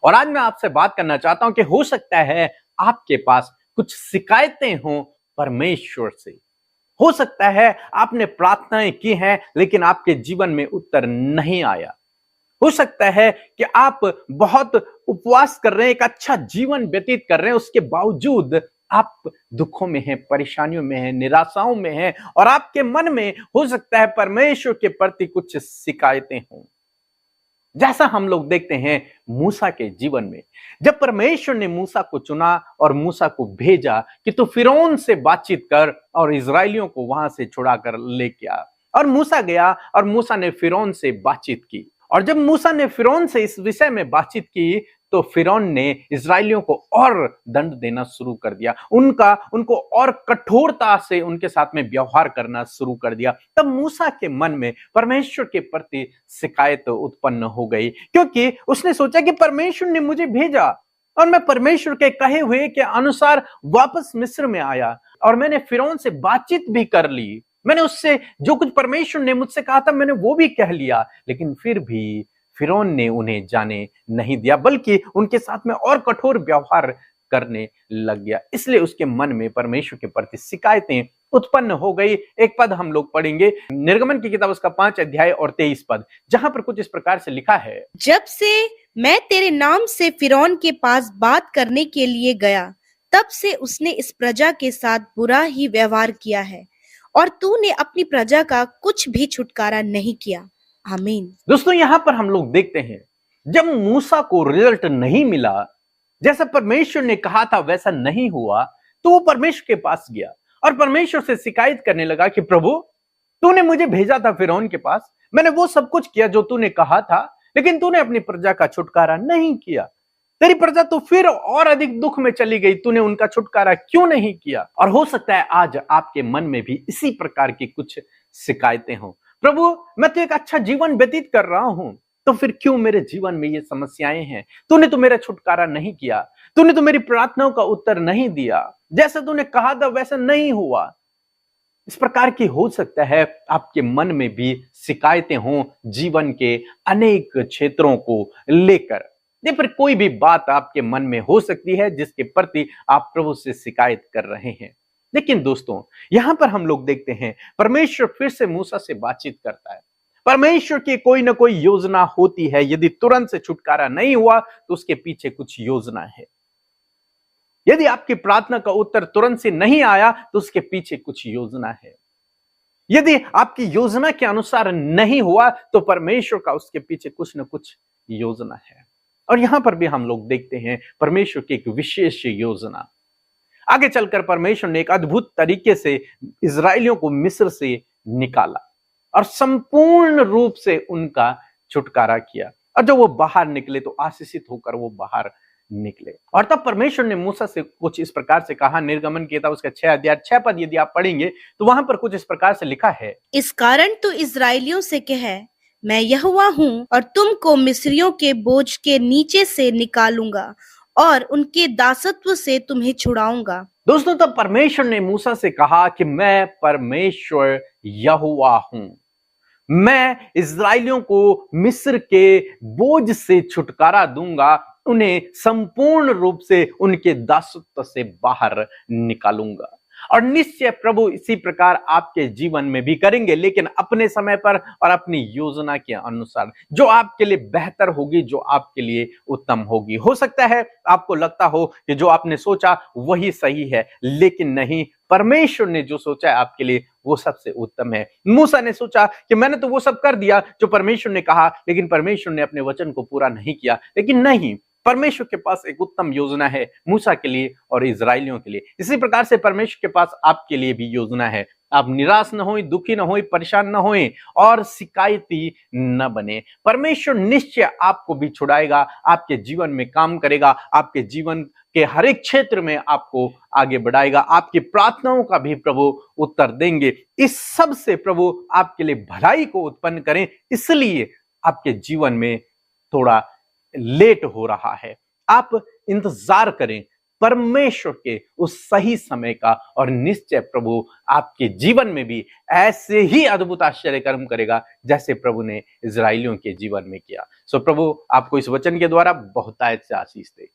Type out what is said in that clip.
और आज मैं आपसे बात करना चाहता हूं कि हो सकता है आपके पास कुछ शिकायतें हों परमेश्वर से। हो सकता है आपने प्रार्थनाएं की हैं लेकिन आपके जीवन में उत्तर नहीं आया। हो सकता है कि आप बहुत उपवास कर रहे हैं, एक अच्छा जीवन व्यतीत कर रहे हैं, उसके बावजूद आप दुखों में हैं, परेशानियों में हैं, निराशाओं में हैं और आपके मन में हो सकता है परमेश्वर के प्रति कुछ शिकायतें हों। जैसा हम लोग देखते हैं मूसा के जीवन में, जब परमेश्वर ने मूसा को चुना और मूसा को भेजा कि तू फिरौन से बातचीत कर और इजरायलियों को वहां से छुड़ा कर लेके आ, और मूसा गया और मूसा ने फिरौन से बातचीत की। और जब मूसा ने फिरौन से इस विषय में बातचीत की तो फिरौन ने इजरायलियों को और दंड देना शुरू कर दिया, उनको और कठोरता से उनके साथ में व्यवहार करना शुरू कर दिया। तब मूसा के मन में परमेश्वर के प्रति शिकायत उत्पन्न हो गई, क्योंकि उसने सोचा कि परमेश्वर ने मुझे भेजा और मैं परमेश्वर के कहे हुए के अनुसार वापस मिस्र में आया और मैंने फिरौन से बातचीत भी कर ली, मैंने उससे जो कुछ परमेश्वर ने मुझसे कहा था मैंने वो भी कह लिया, लेकिन फिर भी फिरौन ने उन्हें जाने नहीं दिया, बल्कि उनके साथ में और कठोर व्यवहार करने लग गया। इसलिए उसके मन में परमेश्वर के प्रति शिकायतें उत्पन्न हो गई। एक पद हम लोग पढ़ेंगे, निर्गमन की किताब उसका 5 अध्याय और 23 पद, जहां पर कुछ इस प्रकार से लिखा है, जब से मैं तेरे नाम से फिरौन के पास बात करने के लिए गया, तब से उसने इस प्रजा के साथ बुरा ही व्यवहार किया है और तूने अपनी प्रजा का कुछ भी छुटकारा नहीं किया। आमीन। दोस्तों यहां पर हम लोग देखते हैं जब मूसा को रिजल्ट नहीं मिला, जैसा परमेश्वर ने कहा था वैसा नहीं हुआ, तो वो परमेश्वर के पास गया और परमेश्वर से शिकायत करने लगा कि प्रभु तूने मुझे भेजा था फिरौन के पास, मैंने वो सब कुछ किया जो तूने कहा था, लेकिन तूने अपनी प्रजा का छुटकारा नहीं किया। तेरी प्रजा तो फिर और अधिक दुख में चली गई, तूने उनका छुटकारा क्यों नहीं किया। और हो सकता है आज आपके मन में भी इसी प्रकार की कुछ शिकायतें हों, प्रभु मैं तो एक अच्छा जीवन व्यतीत कर रहा हूं, तो फिर क्यों मेरे जीवन में ये समस्याएं हैं, तूने तो मेरा छुटकारा नहीं किया, तूने तो मेरी प्रार्थनाओं का उत्तर नहीं दिया, जैसा तूने कहा था वैसा नहीं हुआ। इस प्रकार की हो सकता है आपके मन में भी शिकायतें हों जीवन के अनेक क्षेत्रों को लेकर। ये फिर कोई भी बात आपके मन में हो सकती है जिसके प्रति आप प्रभु से शिकायत कर रहे हैं। लेकिन दोस्तों यहां पर हम लोग देखते हैं परमेश्वर फिर से मूसा से बातचीत करता है। परमेश्वर की कोई ना कोई योजना होती है, यदि तुरंत से छुटकारा नहीं हुआ तो उसके पीछे कुछ योजना है। यदि आपकी प्रार्थना का उत्तर तुरंत से नहीं आया तो उसके पीछे कुछ योजना है। यदि आपकी योजना के अनुसार नहीं हुआ तो परमेश्वर का उसके पीछे कुछ ना कुछ योजना है। और यहां पर भी हम लोग देखते हैं परमेश्वर की एक विशेष योजना। आगे चलकर परमेश्वर ने एक अद्भुत तरीके से इजरायलियों को मिस्र से निकाला और संपूर्ण रूप से उनका छुटकारा किया, और जब वो बाहर निकले तो आशीषित होकर वो बाहर निकले। और तब परमेश्वर ने मूसा से कुछ इस प्रकार से कहा, निर्गमन किया था उसका 6 अध्याय 6 पद यदि आप पढ़ेंगे तो वहां पर कुछ इस प्रकार से लिखा है, इस कारण तू इजरायलियों से कह, मैं यहोवा हूँ और तुमको मिस्रियों के बोझ के नीचे से निकालूंगा और उनके दासत्व से तुम्हें छुड़ाऊंगा। दोस्तों तब परमेश्वर ने मूसा से कहा कि मैं परमेश्वर यहोवा हूं, मैं इजरायलियों को मिस्र के बोझ से छुटकारा दूंगा, उन्हें संपूर्ण रूप से उनके दासत्व से बाहर निकालूंगा। और निश्चय प्रभु इसी प्रकार आपके जीवन में भी करेंगे, लेकिन अपने समय पर और अपनी योजना के अनुसार, जो आपके लिए बेहतर होगी, जो आपके लिए उत्तम होगी। हो सकता है आपको लगता हो कि जो आपने सोचा वही सही है, लेकिन नहीं, परमेश्वर ने जो सोचा है आपके लिए वो सबसे उत्तम है। मूसा ने सोचा कि मैंने तो वो सब कर दिया जो परमेश्वर ने कहा, लेकिन परमेश्वर ने अपने वचन को पूरा नहीं किया। लेकिन नहीं, परमेश्वर के पास एक उत्तम योजना है मूसा के लिए और इजरायलियों के लिए। इसी प्रकार से परमेश्वर के पास आपके लिए भी योजना है। आप निराश न होएं, दुखी न होएं, परेशान न होएं और शिकायती न बने। परमेश्वर निश्चय आपको भी छुड़ाएगा, आपके जीवन में काम करेगा, आपके जीवन के हर एक क्षेत्र में आपको आगे बढ़ाएगा, आपकी प्रार्थनाओं का भी प्रभु उत्तर देंगे। इस सब से प्रभु आपके लिए भलाई को उत्पन्न करें, इसलिए आपके जीवन में थोड़ा लेट हो रहा है। आप इंतजार करें, परमेश्वर के उस सही समय का, और निश्चय प्रभु आपके जीवन में भी ऐसे ही अद्भुत आश्चर्य कर्म करेगा जैसे प्रभु ने इजराइलियों के जीवन में किया। सो प्रभु आपको इस वचन के द्वारा बहुतायत से आशीष दे।